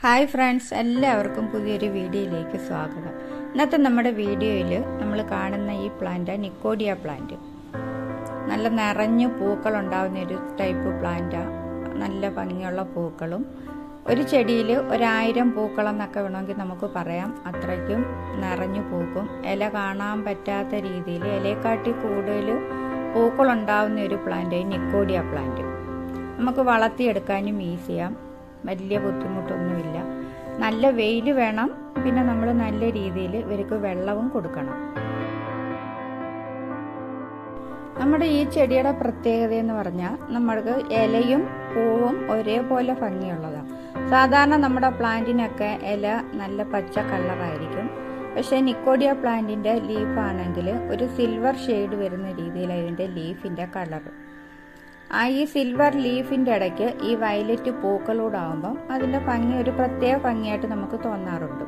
Hi friends, എല്ലാവർക്കും പുതിയൊരു വീഡിയോയിലേക്ക് സ്വാഗതം. ഇന്നത്തെ നമ്മുടെ വീഡിയോയിൽ നമ്മൾ കാണുന്ന ഈ പ്ലാന്റ് നിക്കോഡിയ പ്ലാന്റ്. നല്ല നിറഞ്ഞു പൂക്കൾ ഉണ്ടാകുന്ന ഒരു ടൈപ്പ് പ്ലാന്റാണ്. നല്ല ഭംഗിയുള്ള പൂക്കളും ഒരു ചെടിയിൽ 1000 പൂക്കളെന്നൊക്കെ വേണമെങ്കിൽ നമുക്ക് പറയാം. അത്രയ്ക്കും നിറഞ്ഞു പൂക്കും. ഇല കാണാൻ പറ്റാത്ത രീതിയിൽ ഇലയെക്കാട്ടി കൂടുതൽ പൂക്കളുണ്ടാകുന്ന ഒരു പ്ലാന്റ് നിക്കോഡിയ പ്ലാന്റ്. നമുക്ക് വളർത്തിയെടുക്കാനും ഈസിയാണ്. വലിയ ബുദ്ധിമുട്ടൊന്നുമില്ല. നല്ല വെയിൽ വേണം. പിന്നെ നമ്മൾ നല്ല രീതിയിൽ ഇവർക്ക് വെള്ളവും കൊടുക്കണം. നമ്മുടെ ഈ ചെടിയുടെ പ്രത്യേകത എന്ന് പറഞ്ഞാൽ നമ്മൾക്ക് ഇലയും പൂവും ഒരേപോലെ ഭംഗിയുള്ളതാണ്. സാധാരണ നമ്മുടെ പ്ലാന്റിനൊക്കെ ഇല നല്ല പച്ച കളറായിരിക്കും. പക്ഷേ നിക്കോഡിയ പ്ലാന്റിൻ്റെ ലീഫാണെങ്കിൽ ഒരു സിൽവർ ഷെയ്ഡ് വരുന്ന രീതിയിലാണ് ഇതിൻ്റെ ലീഫിൻ്റെ കളർ. ഈ സിൽവർ ലീഫിൻ്റെ ഇടയ്ക്ക് ഈ വയലറ്റ് പൂക്കളോടാകുമ്പം അതിൻ്റെ ഭംഗി ഒരു പ്രത്യേക ഭംഗിയായിട്ട് നമുക്ക് തോന്നാറുണ്ട്.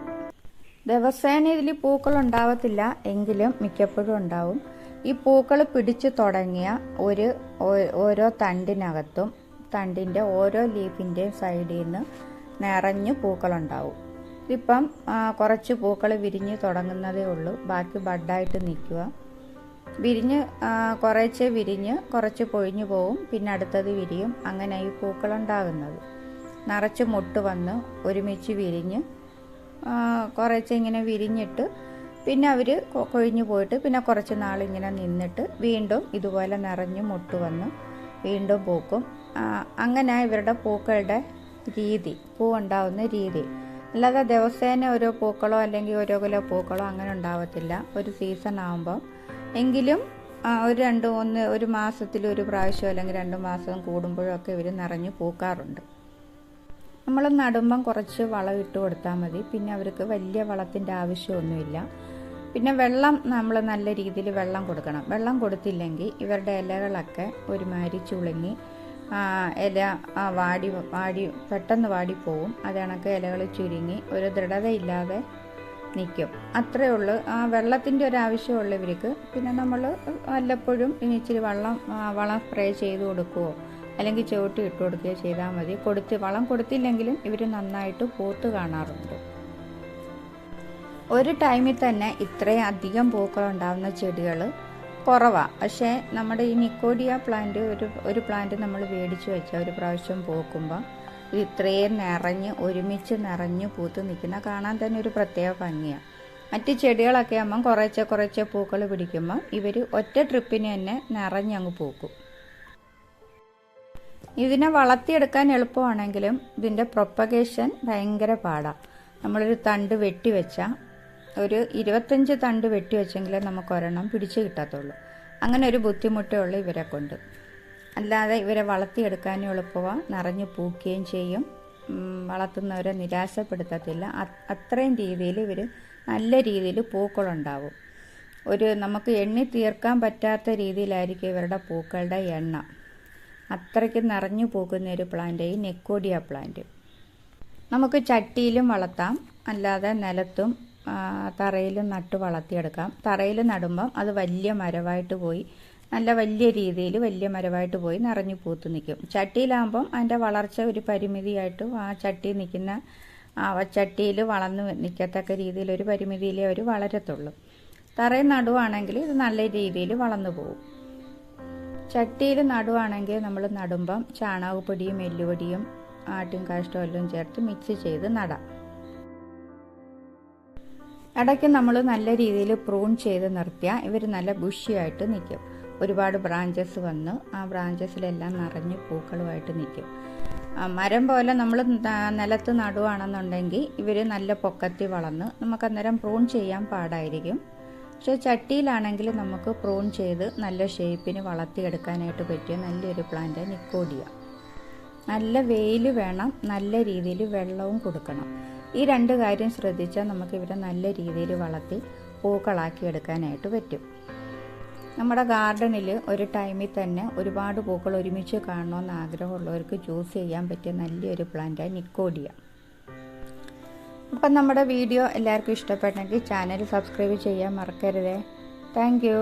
ദിവസേന ഇതിൽ പൂക്കൾ ഉണ്ടാവത്തില്ല, എങ്കിലും മിക്കപ്പോഴും ഉണ്ടാവും. ഈ പൂക്കൾ പിടിച്ചു തുടങ്ങിയ ഓരോ തണ്ടിനകത്തും തണ്ടിൻ്റെ ഓരോ ലീഫിൻ്റെയും സൈഡിൽ നിന്ന് നിറഞ്ഞു പൂക്കളുണ്ടാവും. ഇതിപ്പം കുറച്ച് പൂക്കൾ വിരിഞ്ഞ് തുടങ്ങുന്നതേ ഉള്ളൂ. ബാക്കി ബഡായിട്ട് നിൽക്കുക. കുറച്ച് വിരിഞ്ഞ് കുറച്ച് പൊഴിഞ്ഞു പോവും. പിന്നെ അടുത്തത് വിരിയും. അങ്ങനെ ഈ പൂക്കളുണ്ടാകുന്നത് നിറച്ച് മുട്ട് വന്ന് ഒരുമിച്ച് വിരിഞ്ഞ് കുറച്ച് ഇങ്ങനെ വിരിഞ്ഞിട്ട് പിന്നെ അവർ കൊഴിഞ്ഞു പോയിട്ട് പിന്നെ കുറച്ച് നാളിങ്ങനെ നിന്നിട്ട് വീണ്ടും ഇതുപോലെ നിറഞ്ഞ് മുട്ട് വന്ന് വീണ്ടും പൂക്കും. അങ്ങനെ ഇവരുടെ പൂക്കളുടെ രീതി, പൂ ഉണ്ടാവുന്ന രീതി. അല്ലാതെ ദിവസേന ഓരോ പൂക്കളോ അല്ലെങ്കിൽ ഓരോ കിലോ പൂക്കളോ അങ്ങനെ ഉണ്ടാവത്തില്ല. ഒരു സീസൺ ആകുമ്പോൾ എങ്കിലും ഒരു മാസത്തിൽ ഒരു പ്രാവശ്യം അല്ലെങ്കിൽ 2 മാസം കൂടുമ്പോഴൊക്കെ ഇവർ നിറഞ്ഞു പൂക്കാറുണ്ട്. നമ്മൾ നടുമ്പം കുറച്ച് വളം ഇട്ട് കൊടുത്താൽ മതി. പിന്നെ അവർക്ക് വലിയ വളത്തിൻ്റെ ആവശ്യമൊന്നുമില്ല. പിന്നെ വെള്ളം നമ്മൾ നല്ല രീതിയിൽ വെള്ളം കൊടുക്കണം. വെള്ളം കൊടുത്തില്ലെങ്കിൽ ഇവരുടെ ഇലകളൊക്കെ ഒരുമാതിരി ചുളുങ്ങി ഇല വാടി പെട്ടെന്ന് വാടിപ്പോവും. അത് കണക്ക് ഇലകൾ ചുരുങ്ങി ഒരു ദൃഢതയില്ലാതെ നിൽക്കും. അത്രയേ ഉള്ളൂ. വെള്ളത്തിൻ്റെ ഒരു ആവശ്യമുള്ളൂ ഇവർക്ക്. പിന്നെ നമ്മൾ വല്ലപ്പോഴും ഇച്ചിരി വളം സ്പ്രേ ചെയ്ത് കൊടുക്കുകയോ അല്ലെങ്കിൽ ചുവട്ടി ഇട്ട് കൊടുക്കുകയോ ചെയ്താൽ മതി. വളം കൊടുത്തില്ലെങ്കിലും ഇവർ നന്നായിട്ട് പൂത്ത് കാണാറുണ്ട്. ഒരു ടൈമിൽ തന്നെ ഇത്രയും അധികം പൂക്കളുണ്ടാകുന്ന ചെടികൾ കുറവാണ്. പക്ഷേ നമ്മുടെ ഈ നിക്കോഡിയ പ്ലാന്റ് ഒരു പ്ലാന്റ് നമ്മൾ മേടിച്ച് വെച്ചാൽ ഒരു പ്രാവശ്യം പൂക്കുമ്പോൾ ഇത്രയും ഒരുമിച്ച് നിറഞ്ഞ് പൂത്ത് നിൽക്കുന്ന കാണാൻ തന്നെ ഒരു പ്രത്യേക ഭംഗിയാണ്. മറ്റ് ചെടികളൊക്കെ ആകുമ്പം കുറച്ച് പൂക്കൾ പിടിക്കുമ്പോൾ ഇവർ ഒറ്റ ട്രിപ്പിന് തന്നെ നിറഞ്ഞങ്ങ് പൂക്കും. ഇതിനെ വളർത്തിയെടുക്കാൻ എളുപ്പമാണെങ്കിലും ഇതിൻ്റെ പ്രൊപ്പഗേഷൻ ഭയങ്കര പാടാണ്. നമ്മളൊരു തണ്ട് വെട്ടിവെച്ചാൽ ഒരു 25 തണ്ട് വെട്ടിവെച്ചെങ്കിലേ നമുക്ക് ഒരെണ്ണം പിടിച്ച് കിട്ടത്തുള്ളൂ. അങ്ങനെ ഒരു ബുദ്ധിമുട്ടേ ഉള്ളൂ ഇവരെ കൊണ്ട്. അല്ലാതെ ഇവരെ വളർത്തിയെടുക്കാനും എളുപ്പമാണ്. നിറഞ്ഞു പൂക്കുകയും ചെയ്യും. വളർത്തുന്നവരെ നിരാശപ്പെടുത്തത്തില്ല. അത്രയും രീതിയിൽ ഇവർ നല്ല രീതിയിൽ പൂക്കളുണ്ടാവും. നമുക്ക് എണ്ണി തീർക്കാൻ പറ്റാത്ത രീതിയിലായിരിക്കും ഇവരുടെ പൂക്കളുടെ എണ്ണ. അത്രയ്ക്ക് നിറഞ്ഞു പൂക്കുന്ന ഒരു പ്ലാന്റ് ഈ നിക്കോഡിയ പ്ലാന്റ്. നമുക്ക് ചട്ടിയിലും വളർത്താം, അല്ലാതെ നിലത്തും തറയിലും നട്ട് വളർത്തിയെടുക്കാം. തറയിൽ നടുമ്പം അത് വലിയ മരമായിട്ട് പോയി നല്ല വലിയ മരമായിട്ട് പോയി നിറഞ്ഞു പൂത്ത് നിൽക്കും. ചട്ടിയിലാകുമ്പം അതിൻ്റെ വളർച്ച ഒരു പരിമിതിയായിട്ടും ആ ചട്ടി നിൽക്കുന്ന ചട്ടിയിൽ വളർന്ന് നിൽക്കത്തക്ക രീതിയിൽ ഒരു പരിമിതിയിലേ അവർ വളരത്തുള്ളൂ. തറയിൽ നടുവാണെങ്കിൽ ഇത് നല്ല രീതിയിൽ വളർന്നു പോകും. ചട്ടിയിൽ നടുവാണെങ്കിൽ നമ്മൾ നടുമ്പം ചാണകപ്പൊടിയും എല്ലുപൊടിയും ആട്ടിൻ കാഷ്ടവും എല്ലാം ചേർത്ത് മിക്സ് ചെയ്ത് നടാം. ഇടയ്ക്ക് നമ്മൾ നല്ല രീതിയിൽ പ്രൂൺ ചെയ്ത് നിർത്തിയാൽ ഇവർ നല്ല ബുഷിയായിട്ട് നിൽക്കും. ഒരുപാട് ബ്രാഞ്ചസ് വന്ന് ആ ബ്രാഞ്ചസിലെല്ലാം നിറഞ്ഞ് പൂക്കളുമായിട്ട് നിൽക്കും. മരം പോലെ നമ്മൾ നിലത്ത് നടുവാണെന്നുണ്ടെങ്കിൽ ഇവർ നല്ല പൊക്കത്തി വളർന്ന് നമുക്കന്നേരം പ്രൂൺ ചെയ്യാൻ പാടായിരിക്കും. പക്ഷേ ചട്ടിയിലാണെങ്കിൽ നമുക്ക് പ്രൂൺ ചെയ്ത് നല്ല ഷേപ്പിന് വളർത്തിയെടുക്കാനായിട്ട് പറ്റിയ നല്ലൊരു പ്ലാന്റ് നിക്കോഡിയ. നല്ല വെയിൽ വേണം, നല്ല രീതിയിൽ വെള്ളവും കൊടുക്കണം. ഈ 2 കാര്യം ശ്രദ്ധിച്ചാൽ നമുക്ക് ഇവരെ നല്ല രീതിയിൽ വളർത്തി പൂക്കളാക്കി എടുക്കാനായിട്ട് പറ്റും. നമ്മുടെ ഗാർഡനിൽ ഒരു ടൈമിൽ തന്നെ ഒരുപാട് പൂക്കൾ ഒരുമിച്ച് കാണണമെന്ന് ആഗ്രഹമുള്ളവർക്ക് ചൂസ് ചെയ്യാൻ പറ്റിയ നല്ലൊരു പ്ലാന്റാണ് നിക്കോഡിയ. അപ്പം നമ്മുടെ വീഡിയോ എല്ലാവർക്കും ഇഷ്ടപ്പെട്ടെങ്കിൽ ചാനൽ സബ്സ്ക്രൈബ് ചെയ്യാൻ മറക്കരുതേ. Thank you.